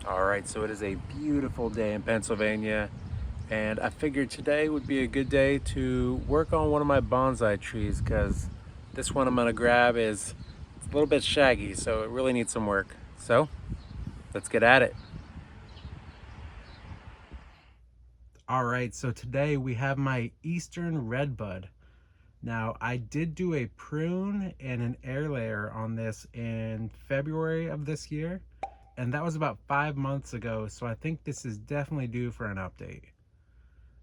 All right, so it is a beautiful day in Pennsylvania, and I figured today would be a good day to work on one of my bonsai trees because this one I'm gonna grab it's a little bit shaggy, so it really needs some work. So let's get at it. All right, so today we have my Eastern Redbud. Now, I did do a prune and an air layer on this in February of this year, and that was about 5 months ago, so I think this is definitely due for an update.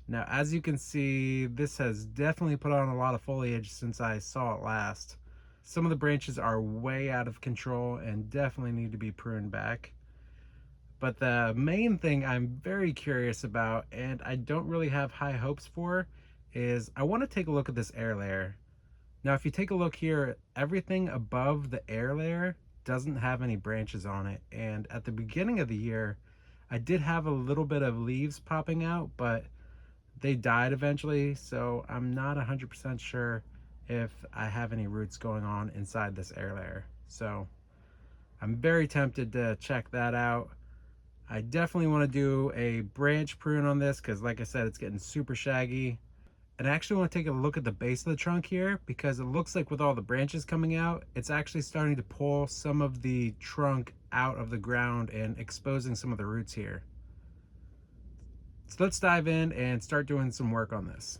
Now, as you can see, this has definitely put on a lot of foliage since I saw it last. Some of the branches are way out of control and definitely need to be pruned back. But the main thing I'm very curious about, and I don't really have high hopes for, is I want to take a look at this air layer. Now, if you take a look here, everything above the air layer doesn't have any branches on it. And at the beginning of the year, I did have a little bit of leaves popping out, but they died eventually. So I'm not 100% sure if I have any roots going on inside this air layer. So I'm very tempted to check that out. I definitely want to do a branch prune on this because, like I said, it's getting super shaggy. And I actually want to take a look at the base of the trunk here because it looks like with all the branches coming out, it's actually starting to pull some of the trunk out of the ground and exposing some of the roots here. So let's dive in and start doing some work on this.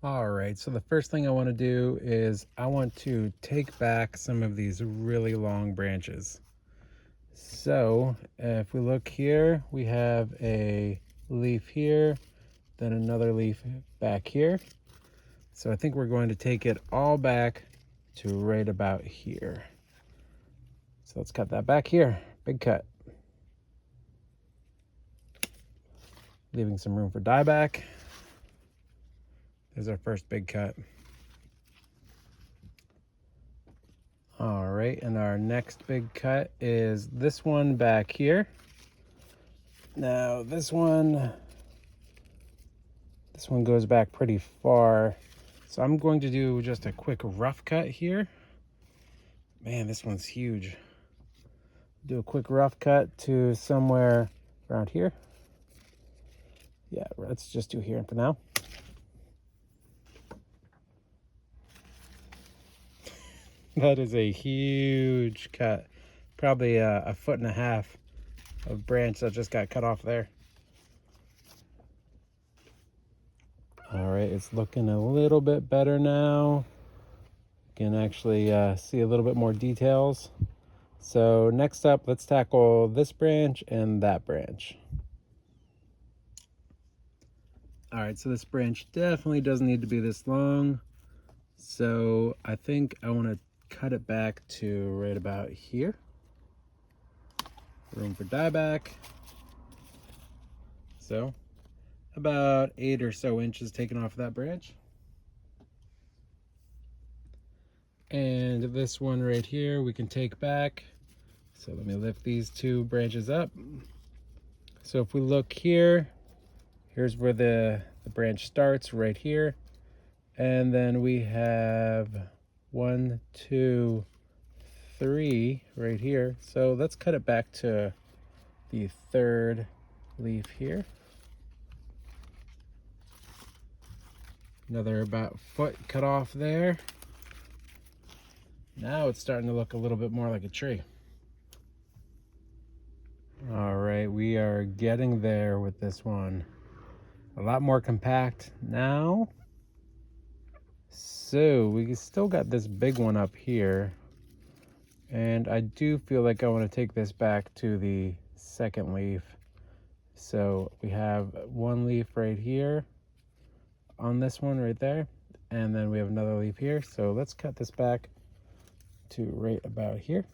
All right, so the first thing I want to do is I want to take back some of these really long branches. So if we look here, we have a leaf here, then another leaf back here. So I think we're going to take it all back to right about here. So let's cut that back here. Big cut. Leaving some room for dieback. There's our first big cut. All right, and our next big cut is this one back here. Now this one goes back pretty far. So I'm going to do just a quick rough cut here. Man, this one's huge. Do a quick rough cut to somewhere around here. Yeah, let's just do here for now. That is a huge cut. Probably a 1.5 foot of branch that just got cut off there. All right, it's looking a little bit better now. You can actually see a little bit more details. So next up, let's tackle this branch and that branch. All right, so this branch definitely doesn't need to be this long. So I think I want to cut it back to right about here. Room for dieback. So about 8 or so inches taken off that branch. And this one right here we can take back. So let me lift these two branches up. So if we look here, here's where the branch starts right here. And then we have 1, 2, 3 right here. So let's cut it back to the third leaf here. Another about foot cut off there. Now it's starting to look a little bit more like a tree. All right, we are getting there with this one. A lot more compact now. So we still got this big one up here. And I do feel like I want to take this back to the second leaf. So we have one leaf right here on this one right there. And then we have another leaf here. So let's cut this back to right about here.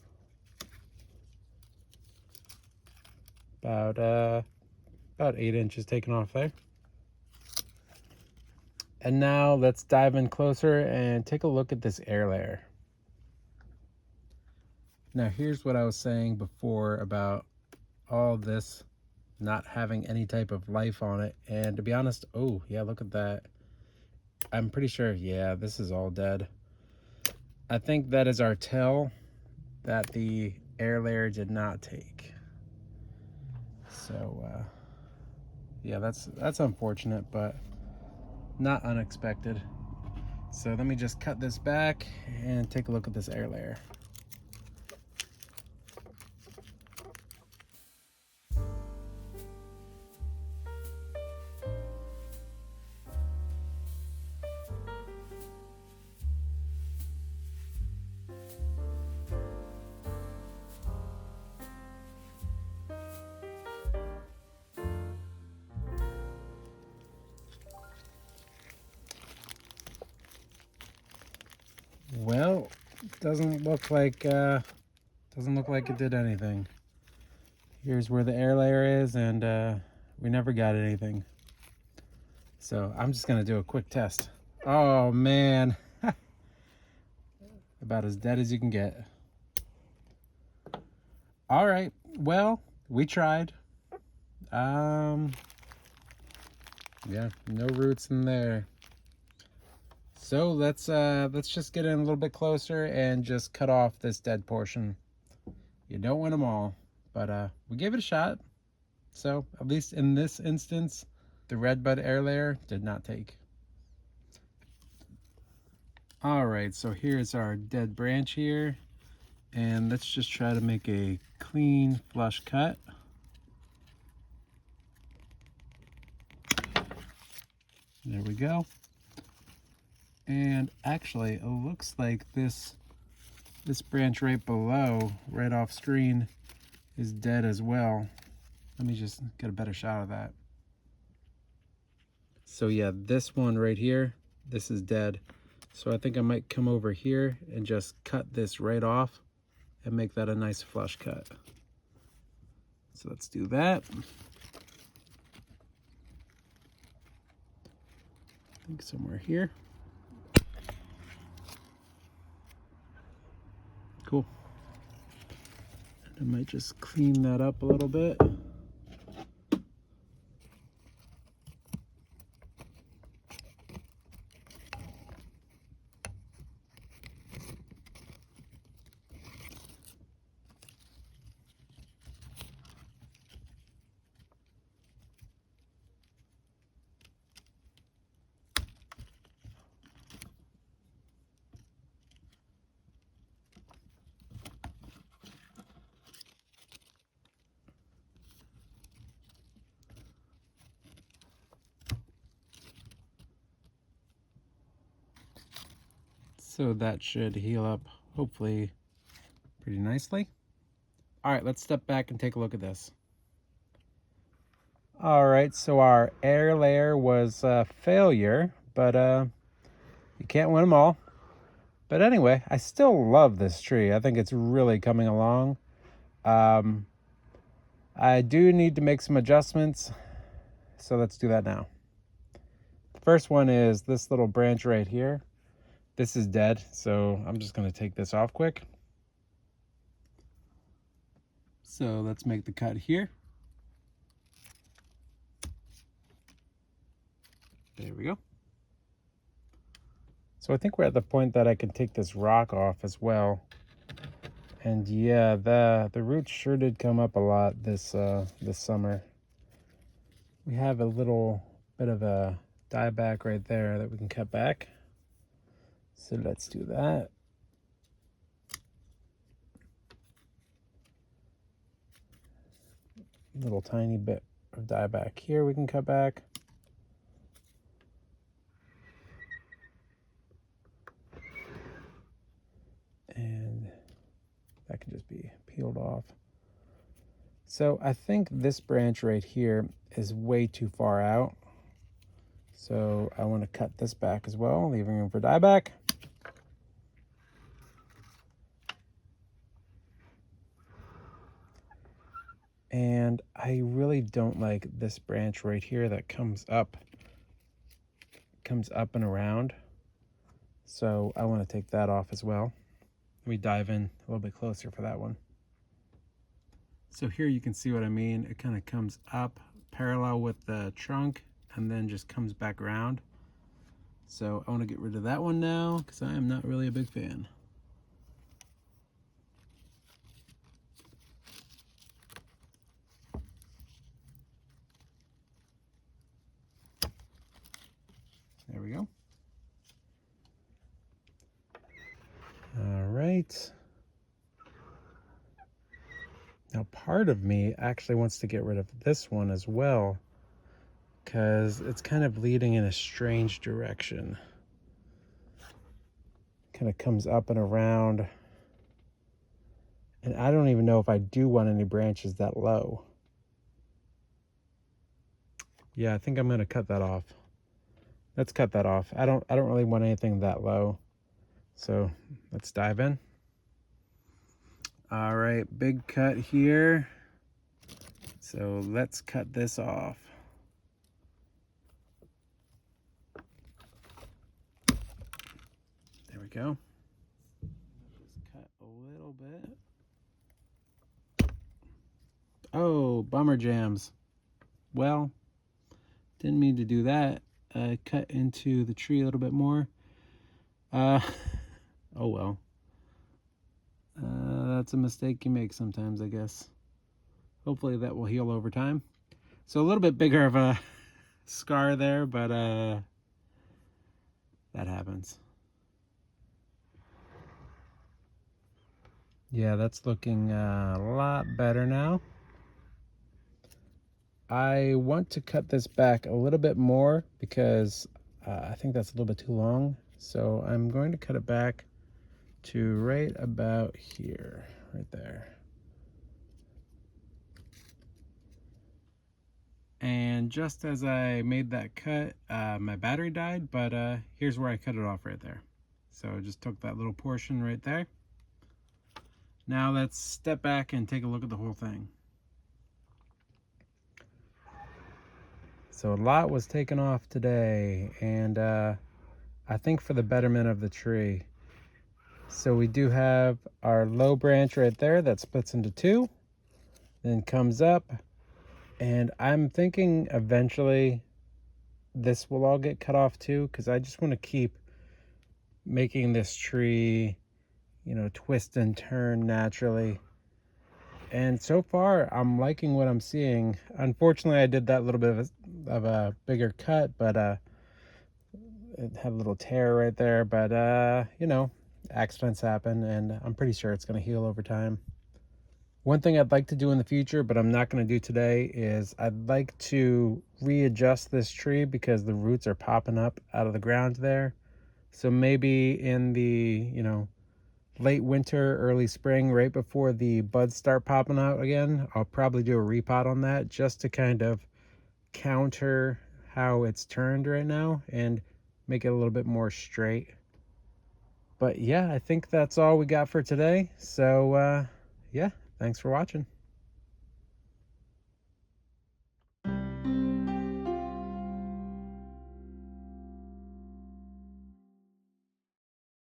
About 8 inches taken off there. And now let's dive in closer and take a look at this air layer. Now here's what I was saying before about all this not having any type of life on it. And to be honest, oh yeah, look at that. I'm pretty sure, yeah, this is all dead. I think that is our tail that the air layer did not take. So yeah, that's unfortunate, but not unexpected. So let me just cut this back and take a look at this air layer. Well, doesn't look like it did anything. Here's where the air layer is, and we never got anything. So I'm just gonna do a quick test. Oh man, about as dead as you can get. All right, well, we tried. Yeah, no roots in there. So let's just get in a little bit closer and just cut off this dead portion. You don't want them all, but we gave it a shot. So at least in this instance, the redbud air layer did not take. All right, so here's our dead branch here, and let's just try to make a clean flush cut. There we go. And actually, it looks like this branch right below, right off screen, is dead as well. Let me just get a better shot of that. So yeah, this one right here, this is dead. So I think I might come over here and just cut this right off and make that a nice flush cut. So let's do that. I think somewhere here. Cool. And I might just clean that up a little bit. So that should heal up, hopefully, pretty nicely. All right, let's step back and take a look at this. All right, so our air layer was a failure, but you can't win them all. But anyway, I still love this tree. I think it's really coming along. I do need to make some adjustments, so let's do that now. The first one is this little branch right here. This is dead, so I'm just gonna take this off quick. So let's make the cut here. There we go. So I think we're at the point that I can take this rock off as well. And yeah, the roots sure did come up a lot this summer. We have a little bit of a dieback right there that we can cut back. So let's do that. Little tiny bit of dieback here we can cut back. And that can just be peeled off. So I think this branch right here is way too far out. So I want to cut this back as well, leaving room for dieback. And I really don't like this branch right here that comes up and around. So I want to take that off as well. Let me dive in a little bit closer for that one. So here you can see what I mean. It kind of comes up parallel with the trunk and then just comes back around. So I want to get rid of that one now because I am not really a big fan. right. Now, part of me actually wants to get rid of this one as well, because it's kind of leading in a strange direction. Kind of comes up and around. And I don't even know if I do want any branches that low. Yeah, I think I'm going to cut that off. Let's cut that off. I don't really want anything that low. So let's dive in. All right, big cut here. So let's cut this off. There we go. Just cut a little bit. Oh, bummer jams. Well, didn't mean to do that. Cut into the tree a little bit more. Oh well. That's a mistake you make sometimes, I guess. Hopefully that will heal over time. So a little bit bigger of a scar there, but that happens. Yeah, that's looking a lot better now. I want to cut this back a little bit more because I think that's a little bit too long. So I'm going to cut it back to right about here, right there. And just as I made that cut, my battery died, but here's where I cut it off right there. So I just took that little portion right there. Now let's step back and take a look at the whole thing. So a lot was taken off today, and I think for the betterment of the tree. So we do have our low branch right there that splits into two, then comes up, and I'm thinking eventually this will all get cut off too, because I just want to keep making this tree, you know, twist and turn naturally. And so far, I'm liking what I'm seeing. Unfortunately, I did that little bit of a bigger cut, but it had a little tear right there. But, you know, accidents happen, and I'm pretty sure it's going to heal over time. One thing I'd like to do in the future, but I'm not going to do today, is I'd like to readjust this tree because the roots are popping up out of the ground there. So maybe in the, you know, late winter, early spring, right before the buds start popping out again, I'll probably do a repot on that just to kind of counter how it's turned right now and make it a little bit more straight. But yeah, I think that's all we got for today. So yeah, thanks for watching.